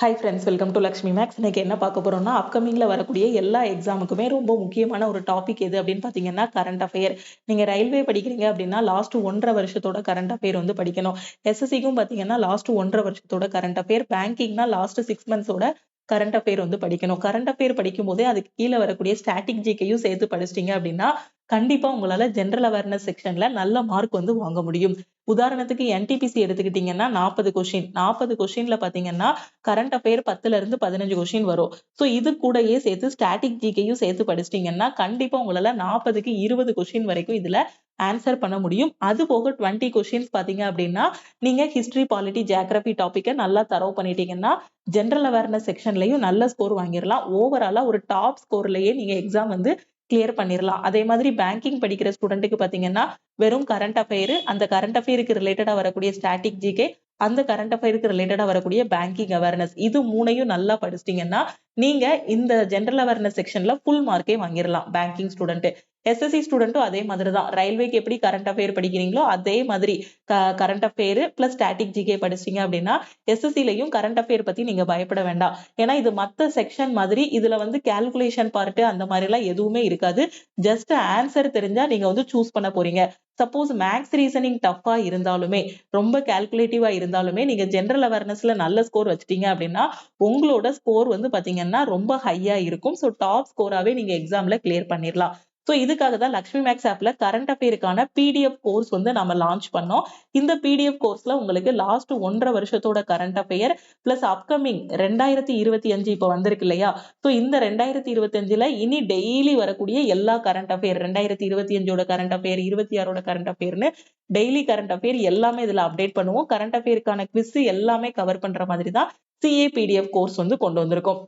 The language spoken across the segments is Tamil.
Hi friends, welcome to Lakshmi Max. இன்னைக்கு என்ன பார்க்க போறோம்னா, அப்கமிங்ல வரக்கூடிய எல்லா எக்ஸாமுக்குமே ரொம்ப முக்கியமான ஒரு டாபிக் எது அப்படின்னு பார்த்தீங்கன்னா கரண்ட் அஃபேர். நீங்க ரயில்வே படிக்கிறீங்க அப்படின்னா லாஸ்ட் 1.5 வருஷத்தோட கரண்ட் அஃபேர் வந்து படிக்கணும். எஸ்எஸ்சிக்கும் பார்த்தீங்கன்னா லாஸ்ட் 1.5 வருஷத்தோட கரண்ட் அஃபேர். பேங்கிங்னா லாஸ்ட் 6 மந்த்ஸோட கரண்ட் அஃபேர் வந்து படிக்கணும். கரண்ட் அஃபேர் படிக்கும் போதே அதுக்கு கீழே வரக்கூடிய ஸ்டாட்டிக் ஜிகையும் சேர்த்து படிச்சிட்டீங்க அப்படின்னா கண்டிப்பா உங்களால ஜென்ரல் அவேர்னஸ் செக்ஷன்ல நல்ல மார்க் வந்து வாங்க முடியும். உதாரணத்துக்கு என்டிபிசி எடுத்துக்கிட்டீங்கன்னா 40 கொஸ்டின்ல பாத்தீங்கன்னா கரண்ட் அஃபேர் 10ல இருந்து 15 கொஸ்டின் வரும். சோ இது கூடயே சேர்த்து ஸ்டாட்டிக் ஜிகேயும் சேர்த்து படிச்சிட்டீங்கன்னா கண்டிப்பா உங்களால 40க்கு 20 கொஸ்டின் வரைக்கும் இதுல ஆன்சர் பண்ண முடியும். அது போக 20 கொஸ்டின்ஸ் பாத்தீங்க அப்படின்னா நீங்க ஹிஸ்டரி, பாலிட்டி, ஜியோகிராபி டாபிக்கை நல்லா தரவு பண்ணிட்டீங்கன்னா ஜென்ரல் அவேர்னஸ் செக்ஷன்லயும் நல்ல ஸ்கோர் வாங்கிடலாம். ஓவராலா ஒரு டாப் ஸ்கோர்லயே நீங்க எக்ஸாம் வந்து கிளியர் பண்ணிடலாம். அதே மாதிரி பேங்கிங் படிக்கிற ஸ்டூடெண்ட்டுக்கு பாத்தீங்கன்னா வெறும் கரண்ட் அஃபேர், அந்த கரண்ட் அஃபேருக்கு ரிலேட்டடா வரக்கூடிய ஸ்டாட்டிக் ஜிகே, அந்த கரண்ட் அஃபேருக்கு ரிலேட்டடா வரக்கூடிய பேங்கிங் அவேர்னஸ், இது மூணையும் நல்லா படிச்சிட்டீங்கன்னா நீங்க இந்த ஜென்ரல் அவேர்னஸ் செக்ஷன்ல ஃபுல் மார்க்கே வாங்கிடலாம். பேங்கிங் ஸ்டூடெண்ட், எஸ்எஸ்சி ஸ்டூடெண்ட்டும் அதே மாதிரி தான். ரயில்வேக்கு எப்படி கரண்ட் அஃபேர் படிக்கிறீங்களோ அதே மாதிரி current affair plus static GK படிச்சிட்டீங்க அப்படின்னா எஸ்எஸ்சிலையும் கரண்ட் அஃபேர் பத்தி நீங்க பயப்பட வேண்டாம். ஏன்னா இது மத்த செக்ஷன் மாதிரி இதுல வந்து கால்குலேஷன் பார்ட் அந்த மாதிரி எல்லாம் எதுவுமே இருக்காது. ஜஸ்ட் ஆன்சர் தெரிஞ்சா நீங்க வந்து சூஸ் பண்ண போறீங்க. சப்போஸ் மேக்ஸ் ரீசனிங் டஃபா இருந்தாலுமே, ரொம்ப கால்குலேட்டிவா இருந்தாலுமே நீங்க ஜென்ரல் அவேர்னஸ்ல நல்ல ஸ்கோர் வச்சிட்டீங்க அப்படின்னா உங்களோட ஸ்கோர் வந்து பாத்தீங்கன்னா ரொம்ப ஹையா இருக்கும். ஸோ டாப் ஸ்கோராவே நீங்க எக்ஸாம்ல கிளியர் பண்ணிடலாம். ஸோ இதுக்காக தான் லக்ஷ்மி மேக்ஸ் ஆப்ல கரண்ட் அஃபேருக்கான பிடிஎஃப் கோர்ஸ் வந்து நம்ம லான்ச் பண்ணோம். இந்த பிடிஎஃப் கோர்ஸ்ல உங்களுக்கு லாஸ்ட் 1.5 வருஷத்தோட கரண்ட் அஃபேர் பிளஸ் அப்கமிங் 2025 இப்ப வந்திருக்கு இல்லையா? ஸோ இந்த 2025ல இனி டெய்லி வரக்கூடிய எல்லா கரண்ட் அஃபேர், 2025ஓட கரண்ட் அஃபேர், 26ஓட கரண்ட் அஃபேர்னு டெய்லி கரண்ட் அஃபேர் எல்லாமே இதுல அப்டேட் பண்ணுவோம். கரண்ட் அஃபேருக்கான குவிஸ் எல்லாமே கவர் பண்ற மாதிரி தான் சிஏ பிடிஎஃப் கோர்ஸ் வந்து கொண்டு வந்திருக்கோம்.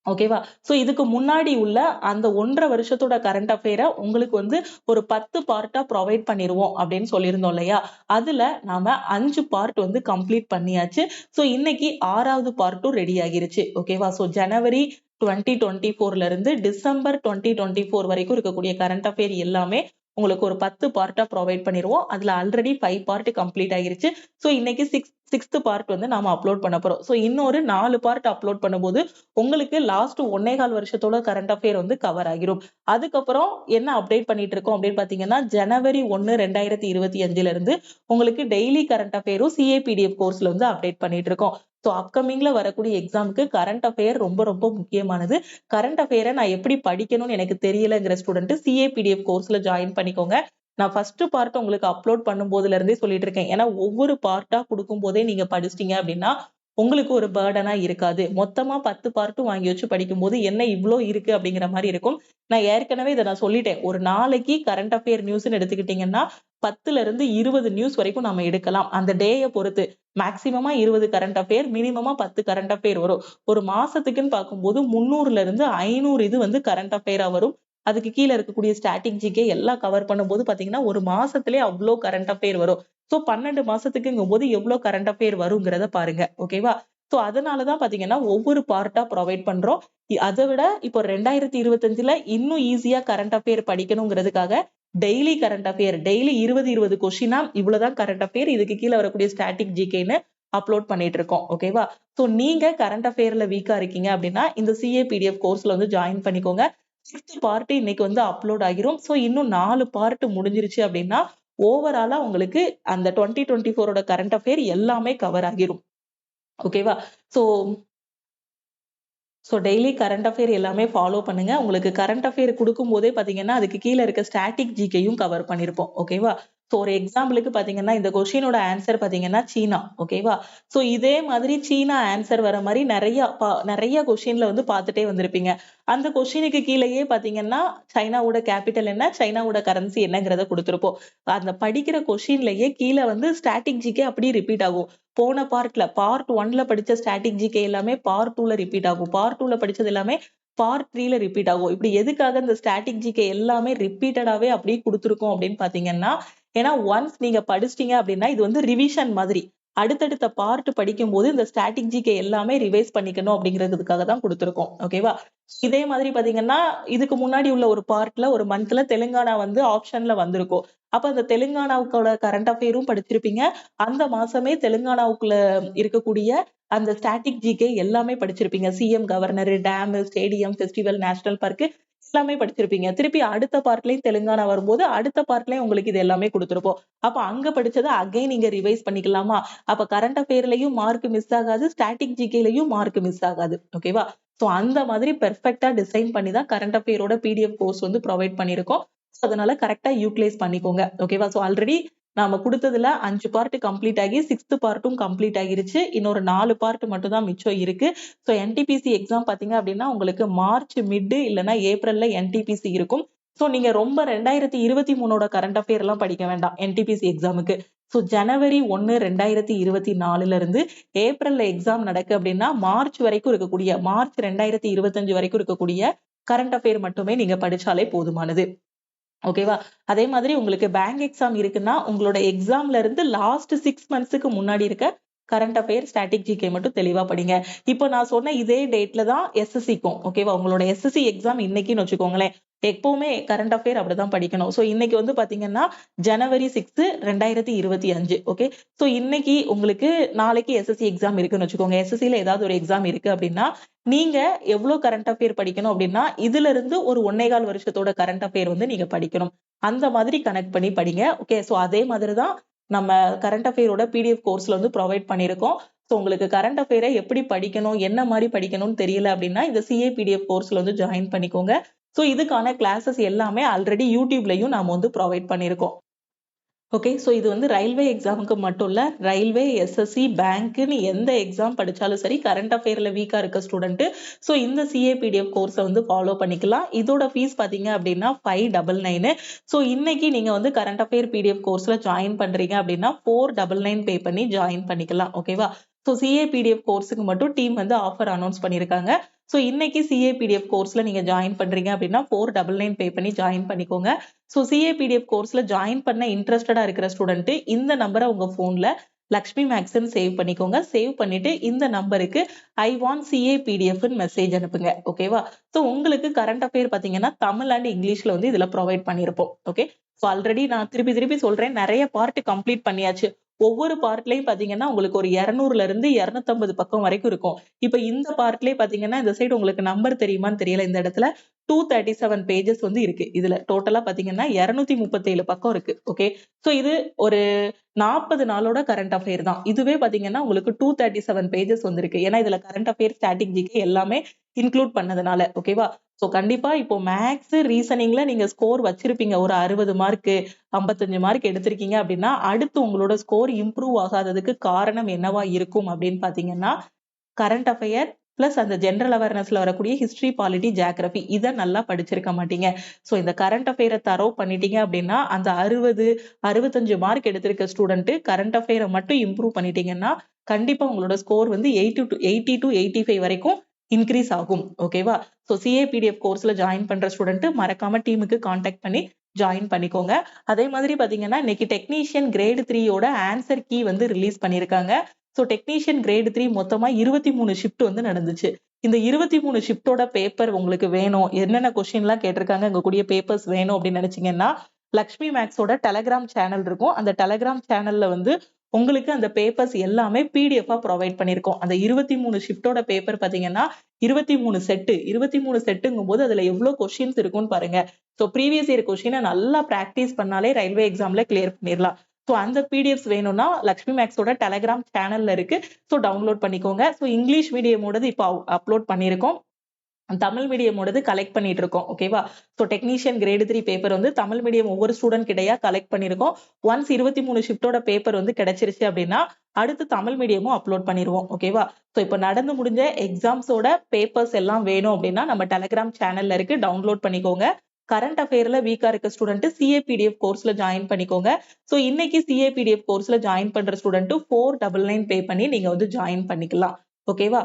ஓகேவா? சோ இதுக்கு முன்னாடி உள்ள அந்த 1.5 வருஷத்தோட கரண்ட் அஃபேரை உங்களுக்கு வந்து ஒரு 10 பார்ட்டா ப்ரொவைட் பண்ணிருவோம் அப்படின்னு சொல்லியிருந்தோம் இல்லையா? அதுல நாம 5 பார்ட் வந்து கம்ப்ளீட் பண்ணியாச்சு. சோ இன்னைக்கு 6வது பார்ட்டும் ரெடி ஆகிருச்சு. ஓகேவா? சோ ஜனவரி 2024ல இருந்து டிசம்பர் 2024 வரைக்கும் இருக்கக்கூடிய கரண்ட் அஃபேர் எல்லாமே உங்களுக்கு ஒரு 10 பார்ட்டா ப்ரொவைட் பண்ணிருவோம். அதுல ஆல்ரெடி 5 பார்ட் கம்ப்ளீட் ஆகிருச்சு. சோ இன்னைக்கு சிக்ஸ்த் பார்ட் வந்து நாம அப்லோட் பண்ண போறோம். சோ இன்னொரு 4 பார்ட் அப்லோட் பண்ணும்போது உங்களுக்கு லாஸ்ட் 1.25 வருஷத்தோட கரண்ட் அஃபேர் வந்து கவர் ஆகிரும். அதுக்கப்புறம் என்ன அப்டேட் பண்ணிட்டு இருக்கோம் அப்படின்னு பாத்தீங்கன்னா ஜனவரி 1, 2025ல இருந்து உங்களுக்கு டெய்லி கரண்ட் அஃபேரும் சிஏபிடிஎஃப் கோர்ஸ்ல வந்து அப்டேட் பண்ணிட்டு இருக்கோம். ஸோ அப்கமிங்ல வரக்கூடிய எக்ஸாமுக்கு கரண்ட் அஃபேர் ரொம்ப ரொம்ப முக்கியமானது. கரண்ட் அஃபேரை நான் எப்படி படிக்கணும்னு எனக்கு தெரியலங்கிற ஸ்டூடெண்ட் சிஏபிடிஎஃப் கோர்ஸ்ல ஜாயின் பண்ணிக்கோங்க. நான் ஃபர்ஸ்ட் பார்ட் உங்களுக்கு அப்லோட் பண்ணும் போதுல இருந்தே சொல்லிட்டு இருக்கேன். ஏன்னா ஒவ்வொரு பார்ட்டா கொடுக்கும் போதே நீங்க படிச்சிட்டீங்க அப்படின்னா உங்களுக்கு ஒரு பேர்டனா இருக்காது. மொத்தமா 10 பார்ட்டும் வாங்கி வச்சு படிக்கும் போது என்ன இவ்ளோ இருக்கு அப்படிங்கிற மாதிரி இருக்கும். நான் ஏற்கனவே இதை நான் சொல்லிட்டேன். ஒரு நாளைக்கு கரண்ட் அஃபேர் நியூஸ்ன்னு எடுத்துக்கிட்டீங்கன்னா 10ல இருந்து 20 நியூஸ் வரைக்கும் நம்ம எடுக்கலாம். அந்த டேயை பொறுத்து மேக்சிமமா 20 கரண்ட் அஃபேர், மினிமமா 10 கரண்ட் அஃபேர் வரும். ஒரு மாசத்துக்குன்னு பார்க்கும்போது 300ல இருந்து 500 இது வந்து கரண்ட் அஃபேரா வரும். அதுக்கு கீழே இருக்கக்கூடிய ஸ்டாட்டிக் ஜிகே எல்லாம் கவர் பண்ணும்போது பாத்தீங்கன்னா ஒரு மாசத்திலே அவ்வளோ கரண்ட் அஃபேர் வரும். சோ 12 மாசத்துக்குங்கும் போது எவ்வளவு கரண்ட் அஃபேர் வருங்கிறத பாருங்க. ஓகேவா? சோ அதனாலதான் பாத்தீங்கன்னா ஒவ்வொரு பார்ட்டா ப்ரொவைட் பண்றோம். அதை விட இப்போ 2025ல இன்னும் ஈஸியா கரண்ட் அஃபேர் படிக்கணுங்கிறதுக்காக டெய்லி கரண்ட் அஃபேர், டெய்லி 20 கொஸ்டினா இவ்வளவுதான் கரண்ட் அஃபேர், இதுக்கு கீழே வரக்கூடிய ஸ்டாட்டிக் ஜிகேன்னு அப்லோட் பண்ணிட்டு இருக்கோம். ஓகேவா? சோ நீங்க கரண்ட் அஃபேர்ல வீக்கா இருக்கீங்க அப்படின்னா இந்த சிஏபிடிஎஃப் கோர்ஸ்ல வந்து ஜாயின் பண்ணிக்கோங்க. 6th பார்ட் இன்னைக்கு வந்து அப்லோட் ஆகிரும். சோ இன்னும் 4 பார்ட் முடிஞ்சிருச்சு அப்படின்னா ஓவராலா உங்களுக்கு அந்த 2024ஓட கரண்ட் அஃபேர் எல்லாமே கவர் ஆகிரும். ஓகேவா? சோ டெய்லி கரண்ட் அஃபேர் எல்லாமே ஃபாலோ பண்ணுங்க. உங்களுக்கு கரண்ட் அஃபேர் கொடுக்கும் போதே பாத்தீங்கன்னா அதுக்கு கீழே இருக்க ஸ்டாட்டிக் ஜிகேயும் கவர் பண்ணிருப்போம். ஓகேவா? சோ ஒரு எக்ஸாம்பிளுக்கு பாத்தீங்கன்னா இந்த கொஸ்டினோட ஆன்சர் பாத்தீங்கன்னா சீனா. ஓகேவா? சோ இதே மாதிரி சீனா ஆன்சர் வர மாதிரி நிறைய கொஸ்டின்ல வந்து பாத்துட்டே வந்திருப்பீங்க. அந்த கொஸ்டினுக்கு கீழேயே பாத்தீங்கன்னா சைனாவோட கேபிட்டல் என்ன, சைனாவோட கரன்சி என்னங்கிறத கொடுத்திருப்போம். அந்த படிக்கிற கொஸ்டின்லயே கீழே வந்து ஸ்டாட்டிக் ஜிகே அப்படியே ரிப்பீட் ஆகும். போன பார்ட் 1ல படிச்ச ஸ்டாட்டிக் ஜிகே எல்லாமே பார்ட் 2ல ரிப்பீட் ஆகும். பார்ட் 2ல படிச்சது எல்லாமே பார்ட் 3ல ரிப்பீட் ஆகும். இப்படி எதுக்காக இந்த ஸ்டாட்டிக் ஜிகே எல்லாமே ரிப்பீட்டடாவே அப்படியே கொடுத்துருக்கோம் அப்படின்னு பாத்தீங்கன்னா, ஏன்னா ஒன்ஸ் நீங்க படிச்சிட்டீங்க அப்படின்னா இது வந்து ரிவிஷன் மாதிரி. அடுத்தடுத்த பார்ட் படிக்கும் போது இந்த ஸ்டாட்டிக் ஜிகே எல்லாமே ரிவைஸ் பண்ணிக்கணும் அப்படிங்கிறதுக்காக தான் கொடுத்துருக்கோம். ஓகேவா? இதே மாதிரி பாத்தீங்கன்னா இதுக்கு முன்னாடி உள்ள ஒரு பார்ட்ல ஒரு மந்த்ல தெலுங்கானா வந்து ஆப்ஷன்ல வந்திருக்கும். அப்ப அந்த தெலுங்கானாவுக்கோட கரண்ட் அஃபேரும் படிச்சிருப்பீங்க. அந்த மாசமே தெலுங்கானாவுக்குள்ள இருக்கக்கூடிய அந்த ஸ்டாட்டிக் ஜிகே எல்லாமே படிச்சிருப்பீங்க. CM, governor, dam, stadium, festival, national park எல்லாமே படிச்சிருப்பீங்க. திருப்பி அடுத்த பார்ட்லயும் தெலுங்கானா வரும்போது அடுத்த பார்ட்லயும் உங்களுக்கு இது எல்லாமே குடுத்திருப்போம். அப்ப அங்க படிச்சத அகைன் நீங்க ரிவைஸ் பண்ணிக்கலாமா? அப்ப கரண்ட் அஃபேர்லயும் மார்க் மிஸ் ஆகாது, ஸ்டாட்டிக் ஜிகேலயும் மார்க் மிஸ் ஆகாது. ஓகேவா? சோ அந்த மாதிரி பெர்ஃபெக்ட்டா டிசைன் பண்ணி தான் கரண்ட் அஃபேரோட பிடிஎஃப் கோர்ஸ் வந்து ப்ரொவைட் பண்ணியிருக்கோம். சோ அதனால கரெக்ட்டா யூட்டிலைஸ் பண்ணிக்கோங்க. ஓகேவா? சோ ஆல்ரெடி நாம குடுத்ததுல 5 பார்ட் கம்ப்ளீட் ஆகி 6th பார்ட்டும் கம்ப்ளீட் ஆகிருச்சு. இன்னொரு 4 பார்ட் மட்டும் தான் மிச்சம் இருக்கு. சோ என்டிபிசி எக்ஸாம் பாத்தீங்க அப்படின்னா உங்களுக்கு மார்ச் மிட் இல்லனா ஏப்ரல்ல என்டிபிசி இருக்கும். சோ நீங்க ரொம்ப 2023ஓட கரண்ட் அஃபேர் எல்லாம் படிக்க வேண்டாம் என்டிபிசி எக்ஸாமுக்கு. சோ ஜனவரி 1 2024ல இருந்து ஏப்ரல்ல எக்ஸாம் நடக்கு அப்படின்னா மார்ச் வரைக்கும் இருக்கக்கூடிய மார்ச் 2025 வரைக்கும் இருக்கக்கூடிய கரண்ட் அஃபேர் மட்டுமே நீங்க படிச்சாலே போதுமானது. ஓகேவா? அதே மாதிரி உங்களுக்கு பேங்க் எக்ஸாம் இருக்குன்னா உங்களோட எக்ஸாம்ல இருந்து லாஸ்ட் 6 மந்த்ஸ்க்கு முன்னாடி இருக்க கரண்ட் அஃபேர், ஸ்டாட்டிக் ஜிகே மட்டும் தெளிவா படிங்க. இப்போ நான் சொன்ன இதே டேட்ல தான் எஸ்எஸ்சிக்கும். ஓகேவா? உங்களோட எஸ்எஸ்சி எக்ஸாம் இன்னைக்குன்னு வச்சுக்கோங்களேன். எப்பவுமே கரண்ட் அஃபேர் அப்படிதான் படிக்கணும். சோ இன்னைக்கு வந்து பாத்தீங்கன்னா ஜனவரி 6 2025. ஓகே. சோ இன்னைக்கு உங்களுக்கு நாளைக்கு எஸ்எஸ்சி எக்ஸாம் இருக்குன்னு வச்சுக்கோங்க. எஸ்எஸ்சில ஏதாவது ஒரு எக்ஸாம் இருக்கு அப்படின்னா நீங்க எவ்வளவு கரண்ட் அஃபேர் படிக்கணும் அப்படின்னா இதுல இருந்து ஒரு 1.25 வருஷத்தோட கரண்ட் அஃபேர் வந்து நீங்க படிக்கணும். அந்த மாதிரி கனெக்ட் பண்ணி படிங்க. ஓகே. சோ அதே மாதிரிதான் நம்ம கரண்ட் அஃபேரோட பிடிஎஃப் கோர்ஸ்ல வந்து ப்ரொவைட் பண்ணியிருக்கோம். சோ உங்களுக்கு கரண்ட் அஃபேரை எப்படி படிக்கணும், என்ன மாதிரி படிக்கணும்னு தெரியல அப்படின்னா இந்த சிஏ பிடிஎஃப் கோர்ஸ்ல வந்து ஜாயின் பண்ணிக்கோங்க. சோ இதுக்கான கிளாஸஸ் எல்லாமே ஆல்ரெடி யூடியூப்லயும் நாம வந்து ப்ரொவைட் பண்ணியிருக்கோம். ஓகே. சோ இது வந்து ரயில்வே எக்ஸாமுக்கு மட்டும் இல்ல. ரயில்வே, எஸ்எஸ்சி, பேங்க்னு எந்த எக்ஸாம் படிச்சாலும் சரி, கரண்ட் அஃபேர்ல வீக்கா இருக்க ஸ்டூடெண்ட் சோ இந்த சிஏ பிடிஎஃப் கோர்ஸை வந்து ஃபாலோ பண்ணிக்கலாம். இதோட ஃபீஸ் பாத்தீங்க அப்படின்னா 599. சோ இன்னைக்கு நீங்க வந்து கரண்ட் அஃபேர் பிடிஎஃப் கோர்ஸ்ல ஜாயின் பண்றீங்க அப்படின்னா 499 பே பண்ணி ஜாயின் பண்ணிக்கலாம். ஓகேவா? சோ சிஏ பிடிஎஃப் கோர்ஸுக்கு மட்டும் டீம் வந்து ஆஃபர் அனௌன்ஸ் பண்ணிருக்காங்க. சோ இன்னைக்கு சிஏ பிடிஎஃப் கோர்ஸ்ல நீங்க ஜாயின் பண்றீங்க அப்படின்னா 499 பே பண்ணி ஜாயின் பண்ணிக்கோங்க. சோ சிஏ பிடிஎஃப் கோர்ஸ்ல ஜாயின் பண்ண இன்ட்ரெஸ்டடா இருக்கிற ஸ்டூடெண்ட் இந்த நம்பரை உங்க போன்ல லக்ஷ்மி மேக்ஸ்ன்னு சேவ் பண்ணிக்கோங்க. சேவ் பண்ணிட்டு இந்த நம்பருக்கு ஐ வாண்ட் சிஏ பிடிஎஃப்னு மெசேஜ் அனுப்புங்க. ஓகேவா? சோ உங்களுக்கு கரண்ட் அஃபேர் பாத்தீங்கன்னா தமிழ் அண்ட் இங்கிலீஷ்ல வந்து இதுல ப்ரொவைட் பண்ணிருப்போம். ஓகே. சோ ஆல்ரெடி நான் திருப்பி திருப்பி சொல்றேன், நிறைய பார்ட் கம்ப்ளீட் பண்ணியாச்சு. ஒவ்வொரு பார்ட்லயும் பாத்தீங்கன்னா உங்களுக்கு ஒரு 200ல இருந்து 250 பக்கம் வரைக்கும் இருக்கும். இப்ப இந்த பார்ட்லயே பாத்தீங்கன்னா இந்த சைடு உங்களுக்கு நம்பர் தெரியுமான்னு தெரியல. இந்த இடத்துல 237 பேஜஸ் வந்து இருக்கு. இதுல டோட்டலா பாத்தீங்கன்னா 237 பக்கம் இருக்கு. ஓகே. சோ இது ஒரு 40 நாளோட கரண்ட் அஃபேர் தான். இதுவே பாத்தீங்கன்னா உங்களுக்கு 237 பேஜஸ் வந்திருக்கு. ஏன்னா இதுல கரண்ட் அஃபேர், ஸ்டாட்டிக் ஜிகே எல்லாமே இன்க்ளூட் பண்ணதுனால. ஓகேவா? சோ கண்டிப்பா இப்போ மேக்ஸ், ரீசனிங்ல நீங்க ஸ்கோர் வச்சிருப்பீங்க. ஒரு 60 மார்க், 55 மார்க் எடுத்திருக்கீங்க அப்படின்னா அடுத்து உங்களோட ஸ்கோர் இம்ப்ரூவ் ஆகாததுக்கு காரணம் என்னவா இருக்கும் அப்படின்னு பாத்தீங்கன்னா கரண்ட் அஃபேர் பிளஸ் அந்த ஜெனரல் அவேர்னஸ்ல வரக்கூடிய ஹிஸ்டரி, பாலிட்டி, ஜியோகிராபி இதை நல்லா படிச்சிருக்க மாட்டீங்க. சோ இந்த கரண்ட் அஃபேரை தரவு பண்ணிட்டீங்க அப்படின்னா அந்த 60, 65 மார்க் எடுத்திருக்க ஸ்டூடெண்ட் கரண்ட் அஃபேரை மட்டும் இம்ப்ரூவ் பண்ணிட்டீங்கன்னா கண்டிப்பா உங்களோட ஸ்கோர் வந்து 80 to 85 வரைக்கும் இன்க்ரீஸ் ஆகும். ஓகேவா? சோ சிஏ பிடிஎஃப் கோர்ஸ்ல ஜாயின் பண்ற ஸ்டூடெண்ட் மறக்காம டீமுக்கு கான்டாக்ட் பண்ணி ஜாயின் பண்ணிக்கோங்க. அதே மாதிரி பாத்தீங்கன்னா இன்னைக்கு டெக்னீஷியன் கிரேட் 3யோட ஆன்சர் கீ வந்து ரிலீஸ் பண்ணிருக்காங்க. சோ டெக்னீஷியன் கிரேட் 3 மொத்தமா 23 ஷிஃப்ட் வந்து நடந்துச்சு. இந்த 23 ஷிஃப்டோட பேப்பர் உங்களுக்கு வேணும், என்னென்ன கொஸ்டின் எல்லாம் கேட்டிருக்காங்க, உங்க கூடிய பேப்பர்ஸ் வேணும் அப்படின்னு நினைச்சீங்கன்னா லக்ஷ்மி மேக்ஸோட டெலகிராம் சேனல் இருக்கும். அந்த டெலகிராம் சேனல்ல வந்து உங்களுக்கு அந்த பேப்பர்ஸ் எல்லாமே பிடிஎஃப் ப்ரொவைட் பண்ணிருக்கோம். அந்த 23 ஷிஃப்டோட பேப்பர் பாத்தீங்கன்னா 23 செட்டு. 23 செட்டுங்கும் போது அதுல எவ்வளவு கொஸ்டின்ஸ் இருக்கும்னு பாருங்க. சோ ப்ரீவியஸ் இயர் கொஸ்டினை நல்லா பிராக்டிஸ் பண்ணாலே ரயில்வே எக்ஸாம்ல கிளியர் பண்ணிடலாம். சோ அந்த பிடிஎஃப்ஸ் வேணும்னா லக்ஷ்மி மேக்ஸோட டெலகிராம் சேனல்ல இருக்கு. சோ டவுன்லோட் பண்ணிக்கோங்க. சோ இங்கிலீஷ் மீடியமோடது இப்போ அப்லோட் பண்ணிருக்கோம். தமிழ் மீடியமோடது கலெக்ட் பண்ணிட்டு இருக்கோம். ஓகேவா? சோ டெக்னீஷியன் கிரேட் 3 பேப்பர் வந்து தமிழ் மீடியம் ஒவ்வொரு ஸ்டூடெண்ட் கிடையா கலெக்ட் பண்ணிருக்கோம். ஒன்ஸ் 23 ஷிஃப்டோட பேப்பர் வந்து கிடைச்சிருச்சு அப்படின்னா அடுத்து தமிழ் மீடியமும் அப்லோட் பண்ணிடுவோம். ஓகேவா? சோ இப்போ நடந்து முடிஞ்ச எக்ஸாம்ஸோட பேப்பர்ஸ் எல்லாம் வேணும் அப்படின்னா நம்ம டெலகிராம் சேனல்ல இருக்கு, டவுன்லோட் பண்ணிக்கோங்க. கரண்ட் அஃபேர்ல வீக்கா இருக்க ஸ்டூடெண்ட் சிஏ பிடிஎஃப் கோர்ஸ்ல ஜாயின் பண்ணிக்கோங்க. சோ இன்னைக்கு சிஏ பிடிஎஃப் கோர்ஸ்ல ஜாயின் பண்ற ஸ்டூடெண்ட் 499 பே பண்ணி நீங்க வந்து ஜாயின் பண்ணிக்கலாம். ஓகேவா?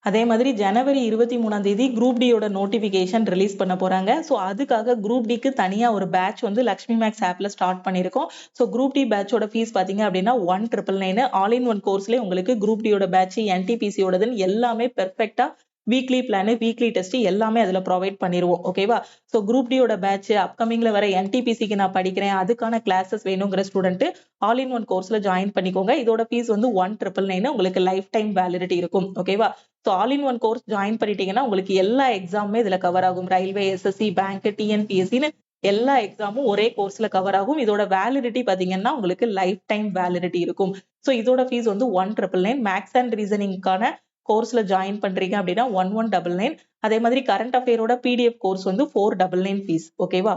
அதே மாதிரி ஜனவரி 23ஆம் தேதி குரூப் டியோட நோட்டிபிகேஷன் ரிலீஸ் பண்ண போறாங்க. சோ அதுக்காக குரூப் டிக்கு தனியா ஒரு பேட்ச் வந்து லக்ஷ்மி மேக்ஸ் ஆப்ல ஸ்டார்ட் பண்ணிருக்கோம். சோ குரூப் டி பேட்சோட ஃபீஸ் பாத்தீங்க அப்படின்னா 1999. ஆல் இன் ஒன் கோர்ஸ்லயே உங்களுக்கு குரூப் டியோட பேட்ச், என்டிபிசியோடதுன்னு எல்லாமே பெர்ஃபெக்ட்டா வீக்லி பிளான், வீக்லி டெஸ்ட் எல்லாமே அதுல ப்ரொவைட் பண்ணிடுவோம். ஓகேவா? ஸோ குரூப் டியோட பேட்ச், அப்கமிங்ல வர என்டிபிசிக்கு நான் படிக்கிறேன், அதுக்கான கிளாஸஸ் வேணுங்கிற ஸ்டூடெண்ட் ஆல் இன் ஒன் கோர்ஸ்ல ஜாயின் பண்ணிக்கோங்க. இதோட ஃபீஸ் வந்து 1999, உங்களுக்கு லைஃப் டைம் வேலிடிட்டி இருக்கும். ஓகேவா? So all in one course join பண்ணிட்டீங்கன்னா உங்களுக்கு எல்லா எக்ஸாமுமே இதுல கவர் ஆகும். ரயில்வே, எஸ்எஸ்சி, பேங்க், டிஎன்பிஎஸ்சின்னு எல்லா எக்ஸாமும் ஒரே கோர்ஸ்ல கவர் ஆகும். இதோட வேலிடிட்டி பாத்தீங்கன்னா உங்களுக்கு லைஃப் டைம் வேலிடிட்டி இருக்கும். ஸோ இதோட ஃபீஸ் வந்து 1999. மேக்ஸ் அண்ட் ரீசனிங்கான கோர்ஸ்ல ஜாயின் பண்றீங்க அப்படின்னா 1199. அதே மாதிரி கரண்ட் அஃபேரோட பிடிஎஃப் கோர்ஸ் வந்து 499 ஃபீஸ். ஓகேவா?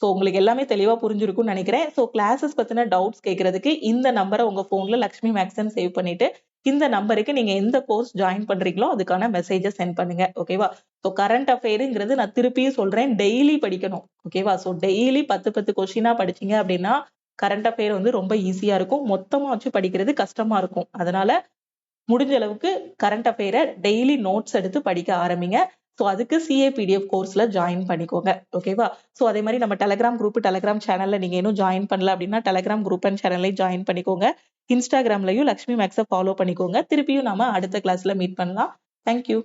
ஸோ உங்களுக்கு எல்லாமே தெளிவா புரிஞ்சிருக்கும்னு நினைக்கிறேன். ஸோ கிளாஸஸ் பத்தின டவுட்ஸ் கேட்கறதுக்கு இந்த நம்பரை உங்க போன்ல லக்ஷ்மி மேக்ஸ்ன்னு சேவ் பண்ணிட்டு இந்த நம்பருக்கு நீங்க எந்த கோர்ஸ் ஜாயின் பண்றீங்களோ அதுக்கான மெசேஜை சென்ட் பண்ணுங்க. ஓகேவா? ஸோ கரண்ட் அஃபேருங்கிறது நான் திருப்பியும் சொல்றேன், டெய்லி படிக்கணும். ஓகேவா? ஸோ டெய்லி 10 கொஸ்டினா படிச்சீங்க அப்படின்னா கரண்ட் அஃபேர் வந்து ரொம்ப ஈஸியா இருக்கும். மொத்தமா வச்சு படிக்கிறது கஷ்டமா இருக்கும். அதனால முடிஞ்ச அளவுக்கு கரண்ட் அஃபேரை டெய்லி நோட்ஸ் எடுத்து படிக்க ஆரம்பிங்க. ஸோ அதுக்கு சிஏபிடிஎஃப் கோர்ஸ்ல ஜாயின் பண்ணிக்கோங்க. ஓகேவா? ஸோ அதே மாதிரி நம்ம டெலகிராம் குரூப், டெலகிராம் சேனல்ல நீங்க இன்னும் ஜாயின் பண்ணல அப்படின்னா டெலகிராம் குரூப் அண்ட் சேனல்லையும் ஜாயின் பண்ணிக்கோங்க. இன்ஸ்டாகிராம்லயும் லக்ஷ்மி மேக்ஸை ஃபாலோ பண்ணிக்கோங்க. திருப்பியும் நாம அடுத்த கிளாஸ்ல மீட் பண்ணலாம். தேங்க்யூ.